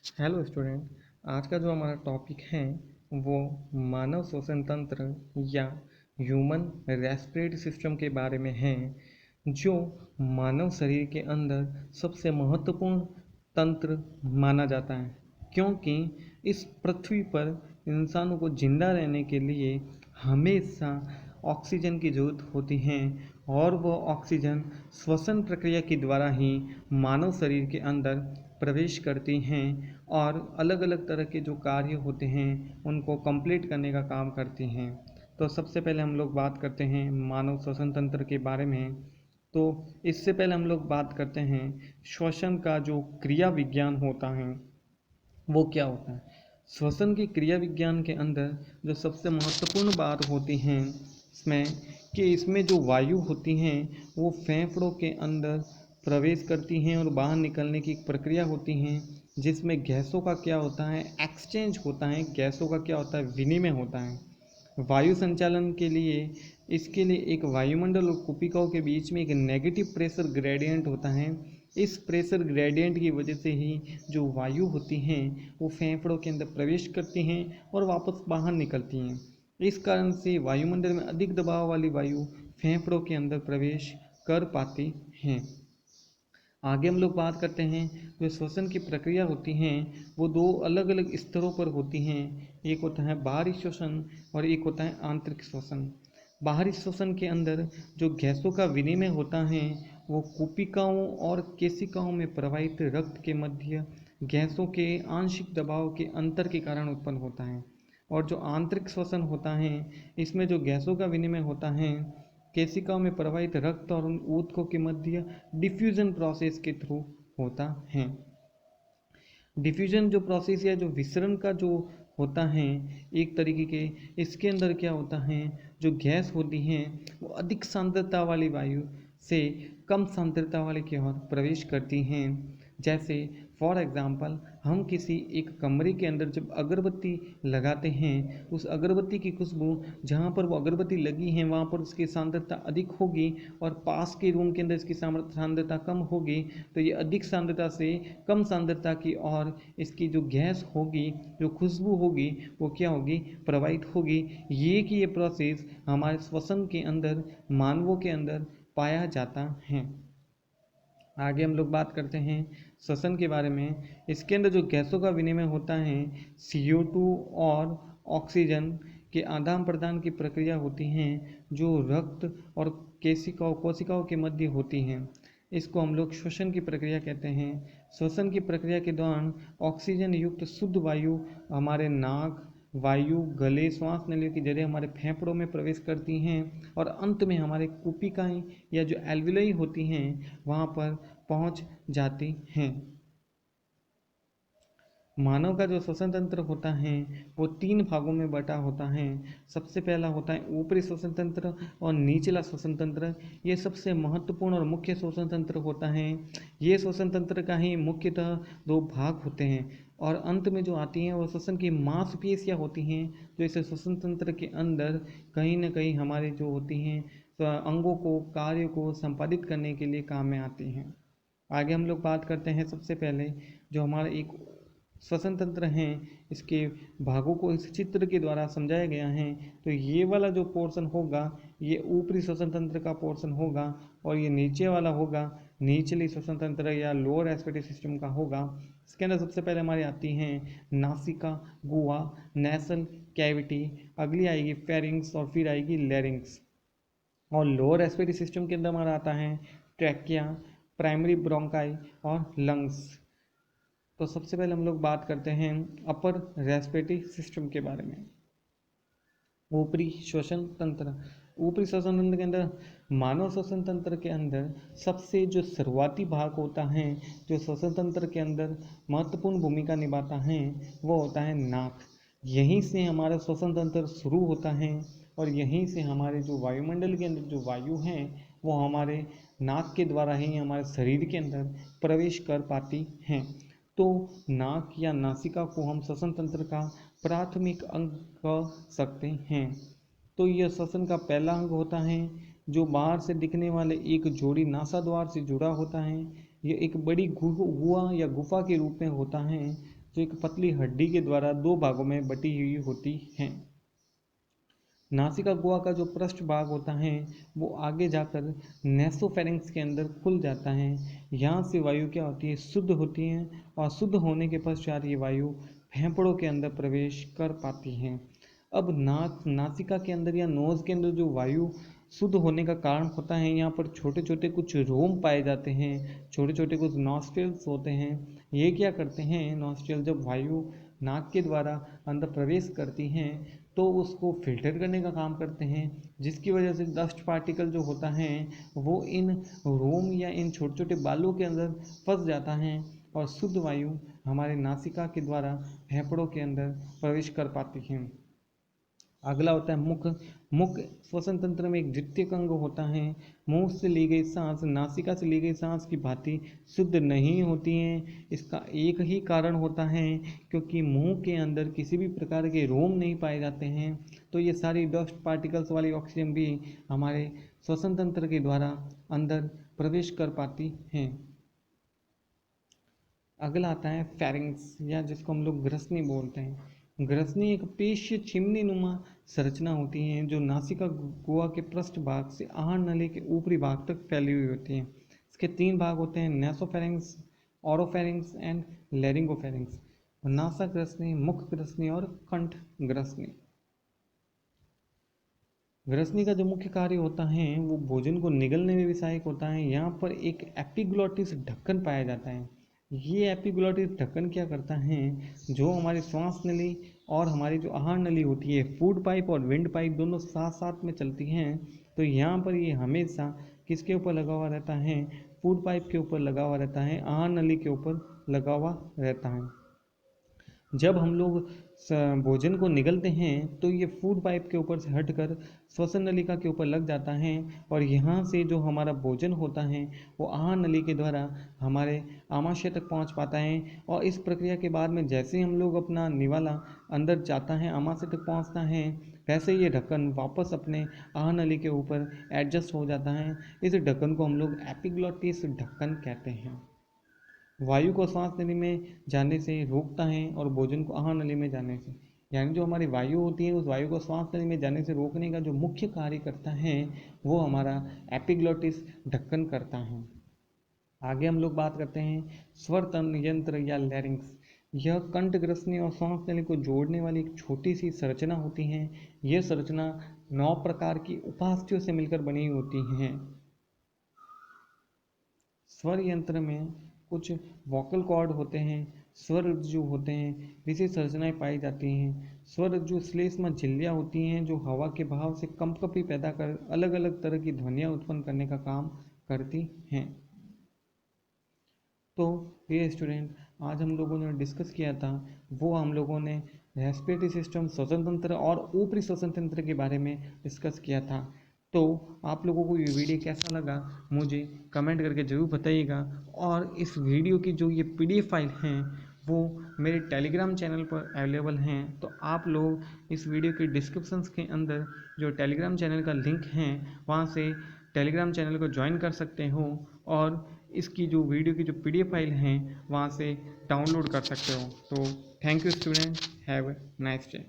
Hello student. आज का जो हमारा टॉपिक है वो मानव श्वसन तंत्र या ह्यूमन रेस्पिरेटरी सिस्टम के बारे में है, जो मानव शरीर के अंदर सबसे महत्वपूर्ण तंत्र माना जाता है, क्योंकि इस पृथ्वी पर इंसानों को जिंदा रहने के लिए हमेशा ऑक्सीजन की ज़रूरत होती है और वो ऑक्सीजन श्वसन प्रक्रिया के द्वारा ही मानव शरीर के अंदर प्रवेश करती हैं और अलग अलग तरह के जो कार्य होते हैं उनको कंप्लीट करने का काम करती हैं। तो सबसे पहले हम लोग बात करते हैं मानव श्वसन तंत्र के बारे में। तो इससे पहले हम लोग बात करते हैं श्वसन का जो क्रिया विज्ञान होता है वो क्या होता है। श्वसन की क्रिया विज्ञान के अंदर जो सबसे महत्वपूर्ण बात होती है इसमें कि इसमें जो वायु होती हैं वो फेफड़ों के अंदर प्रवेश करती हैं और बाहर निकलने की एक प्रक्रिया होती है, जिसमें गैसों का क्या होता है एक्सचेंज होता है, गैसों का क्या होता है विनिमय होता है। वायु संचालन के लिए इसके लिए एक वायुमंडल और कुपिकाओं के बीच में एक नेगेटिव प्रेशर ग्रेडियंट होता है। इस प्रेशर ग्रेडियंट की वजह से ही जो वायु होती हैं वो फेफड़ों के अंदर प्रवेश करती हैं और वापस बाहर निकलती हैं। इस कारण से वायुमंडल में अधिक दबाव वाली वायु फेफड़ों के अंदर प्रवेश कर पाती हैं। आगे हम लोग बात करते हैं जो श्वसन की प्रक्रिया होती हैं वो दो अलग अलग स्तरों पर होती हैं। एक होता है बाहरी श्वसन और एक होता है आंतरिक श्वसन। बाहरी श्वसन के अंदर जो गैसों का विनिमय होता है वो कुपिकाओं और केशिकाओं में प्रवाहित रक्त के मध्य गैसों के आंशिक दबाव के अंतर के कारण उत्पन्न होता है। और जो आंतरिक श्वसन होता है इसमें जो गैसों का विनिमय होता है केशिकाओं में प्रवाहित रक्त और उन ऊतकों के मध्य डिफ्यूजन प्रोसेस के थ्रू होता है। डिफ्यूजन जो प्रोसेस या जो विसरण का जो होता है एक तरीके के, इसके अंदर क्या होता है जो गैस होती हैं वो अधिक सांद्रता वाली वायु से कम सांद्रता वाले की ओर प्रवेश करती हैं। जैसे फॉर एग्ज़ाम्पल हम किसी एक कमरे के अंदर जब अगरबत्ती लगाते हैं, उस अगरबत्ती की खुशबू जहाँ पर वो अगरबत्ती लगी है वहाँ पर उसकी सांद्रता अधिक होगी और पास के रूम के अंदर इसकी सांद्रता कम होगी, तो ये अधिक सांद्रता से कम सांद्रता की और इसकी जो गैस होगी, जो खुशबू होगी, वो क्या होगी प्रवाहित होगी। ये प्रोसेस हमारे श्वसन के अंदर मानवों के अंदर पाया जाता है। आगे हम लोग बात करते हैं श्वसन के बारे में। इसके अंदर जो गैसों का विनिमय होता है CO2 और ऑक्सीजन के आदान प्रदान की प्रक्रिया होती हैं जो रक्त और कोशिकाओं के मध्य होती हैं। इसको हम लोग श्वसन की प्रक्रिया कहते हैं। श्वसन की प्रक्रिया के दौरान ऑक्सीजन युक्त शुद्ध वायु हमारे नाक, वायु गले, श्वास नलियों के जरिए हमारे फेफड़ों में प्रवेश करती हैं और अंत में हमारे कुपिकाएँ या जो एल्विलाई होती हैं वहाँ पर पहुँच जाती हैं। मानव का जो श्वसन तंत्र होता है वो 3 भागों में बटा होता है। सबसे पहला होता है ऊपरी श्वसन तंत्र और निचला श्वसन तंत्र। ये सबसे महत्वपूर्ण और मुख्य श्वसन तंत्र होता है। ये श्वसन तंत्र का ही मुख्यतः 2 भाग होते हैं और अंत में जो आती हैं वो श्वसन की मांसपेशियाँ होती हैं, जो इस श्वसन तंत्र के अंदर कहीं ना कहीं हमारे जो होती हैं अंगों को, कार्य को संपादित करने के लिए काम में आती हैं। आगे हम लोग बात करते हैं सबसे पहले जो हमारा एक श्वसन तंत्र हैं, इसके भागों को इस चित्र के द्वारा समझाया गया है। तो ये वाला जो पोर्शन होगा ये ऊपरी श्वसन तंत्र का पोर्शन होगा और ये नीचे वाला होगा निचली श्वसन तंत्र या लोअर रेस्पिरेटरी सिस्टम का होगा। इसके अंदर सबसे पहले हमारी आती हैं नासिका, गुहा, नेसल कैविटी, अगली आएगी फेरिंग्स और फिर आएगी लैरिंग्स। और लोअर रेस्पिरेटरी सिस्टम के अंदर हमारा आता है ट्रैकिया, प्राइमरी ब्रोंकाई और लंग्स। तो सबसे पहले हम लोग बात करते हैं अपर रेस्पिरेटरी सिस्टम के बारे में। ऊपरी श्वसन तंत्र। ऊपरी श्वसन तंत्र के अंदर मानव श्वसन तंत्र के अंदर सबसे जो शुरुआती भाग होता है, जो श्वसन तंत्र के अंदर महत्वपूर्ण भूमिका निभाता है, वो होता है नाक। यहीं से हमारा श्वसन तंत्र शुरू होता है और यहीं से हमारे जो वायुमंडल के अंदर जो वायु हैं वो हमारे नाक के द्वारा ही हमारे शरीर के अंदर प्रवेश कर पाती हैं। तो नाक या नासिका को हम श्वसन तंत्र का प्राथमिक अंग कह सकते हैं। तो यह श्वसन का पहला अंग होता है जो बाहर से दिखने वाले एक जोड़ी नासाद्वार से जुड़ा होता है। यह एक बड़ी गुहा या गुफा के रूप में होता है जो एक पतली हड्डी के द्वारा दो भागों में बटी हुई होती हैं। नासिका गुहा का जो पृष्ठ भाग होता है वो आगे जाकर नेसोफेरिंक्स के अंदर खुल जाता है। यहाँ से वायु क्या होती है, शुद्ध होती है, और शुद्ध होने के पश्चात ये वायु फेफड़ों के अंदर प्रवेश कर पाती है। अब नासिका के अंदर या नोज के अंदर जो वायु शुद्ध होने का कारण होता है, यहाँ पर छोटे छोटे कुछ रोम पाए जाते हैं, छोटे छोटे कुछ नॉस्ट्रिल्स होते हैं। ये क्या करते हैं, नॉस्ट्रिल जब वायु नाक के द्वारा अंदर प्रवेश करती हैं तो उसको फिल्टर करने का काम करते हैं, जिसकी वजह से डस्ट पार्टिकल जो होता है वो इन रोम या इन छोटे छोटे बालों के अंदर फंस जाता है और शुद्ध वायु हमारे नासिका के द्वारा फेफड़ों के अंदर प्रवेश कर पाती है। अगला होता है मुख। मुख श्वसन तंत्र में एक द्वितीयक अंग होता है। मुंह से ली गई सांस नासिका से ली गई सांस की भांति शुद्ध नहीं होती है। इसका एक ही कारण होता है, क्योंकि मुंह के अंदर किसी भी प्रकार के रोम नहीं पाए जाते हैं, तो ये सारी डस्ट पार्टिकल्स वाली ऑक्सीजन भी हमारे श्वसन तंत्र के द्वारा अंदर प्रवेश कर पाती हैं। अगला आता है फेरिंग्स, या जिसको हम लोग ग्रसनी बोलते हैं। ग्रसनी एक पेशीय चिमनी नुमा संरचना होती है जो नासिका गुहा के पृष्ठ भाग से आहार नली के ऊपरी भाग तक फैली हुई होती है। इसके तीन भाग होते हैं, नेसोफेरिंग्स, ओरोफेरिंग्स एंड लैरिंगोफेरिंग्स। नासा ग्रसनी, मुख ग्रसनी और कंठ ग्रसनी। ग्रसनी का जो मुख्य कार्य होता है वो भोजन को निगलने में भी सहायक होता है। यहाँ पर एक एपिग्लोटिस ढक्कन पाया जाता है। ये एपिग्लोटिस ढक्कन क्या करता है, जो हमारी श्वास नली और हमारी जो आहार नली होती है, फूड पाइप और विंड पाइप दोनों साथ साथ में चलती हैं, तो यहाँ पर ये हमेशा किसके ऊपर लगा हुआ रहता है, फूड पाइप के ऊपर लगा हुआ रहता है, आहार नली के ऊपर लगा हुआ रहता है। जब हम लोग भोजन को निगलते हैं तो ये फूड पाइप के ऊपर से हटकर श्वसन नलिका के ऊपर लग जाता है, और यहाँ से जो हमारा भोजन होता है वो आहार नली के द्वारा हमारे आमाशय तक पहुँच पाता है। और इस प्रक्रिया के बाद में जैसे हम लोग अपना निवाला अंदर जाता है, आमाशय तक पहुँचता है, वैसे ये ढक्कन वापस अपने आहार नली के ऊपर एडजस्ट हो जाता है। इस ढक्कन को हम लोग एपिग्लोटिस ढक्कन कहते हैं। वायु को श्वास नली में जाने से रोकता है और भोजन को आहार नली में जाने से, यानी जो हमारी वायु होती है उस वायु को श्वास नली में जाने से रोकने का जो मुख्य कार्य करता है वो हमारा एपिग्लोटिस ढक्कन करता है। आगे हम लोग बात करते हैं स्वर यंत्र या लैरिंक्स। यह कंठ ग्रसनी और श्वास नली को जोड़ने वाली एक छोटी सी संरचना होती है। यह संरचना 9 प्रकार की उपास्थियों से मिलकर बनी होती हैं। स्वर यंत्र में कुछ वोकल कॉर्ड होते हैं, स्वर रज्जु होते हैं, विशेष संरचनाएं पाई जाती हैं। स्वर रज्जु श्लेष्मा झिल्लियाँ होती हैं जो हवा के बहाव से कंपकपी पैदा कर अलग अलग तरह की ध्वनियाँ उत्पन्न करने का काम करती हैं। तो ये स्टूडेंट, आज हम लोगों ने डिस्कस किया था वो हम लोगों ने रेस्पिरेटरी सिस्टम, श्वसन तंत्र और ऊपरी श्वसन तंत्र के बारे में डिस्कस किया था। तो आप लोगों को ये वीडियो कैसा लगा मुझे कमेंट करके ज़रूर बताइएगा, और इस वीडियो की जो ये PDF फाइल हैं वो मेरे टेलीग्राम चैनल पर अवेलेबल हैं। तो आप लोग इस वीडियो के डिस्क्रिप्शन के अंदर जो टेलीग्राम चैनल का लिंक है वहाँ से टेलीग्राम चैनल को ज्वाइन कर सकते हो, और इसकी जो वीडियो की जो PDF फाइल हैं वहाँ से डाउनलोड कर सकते हो। तो thank you student, have a nice day.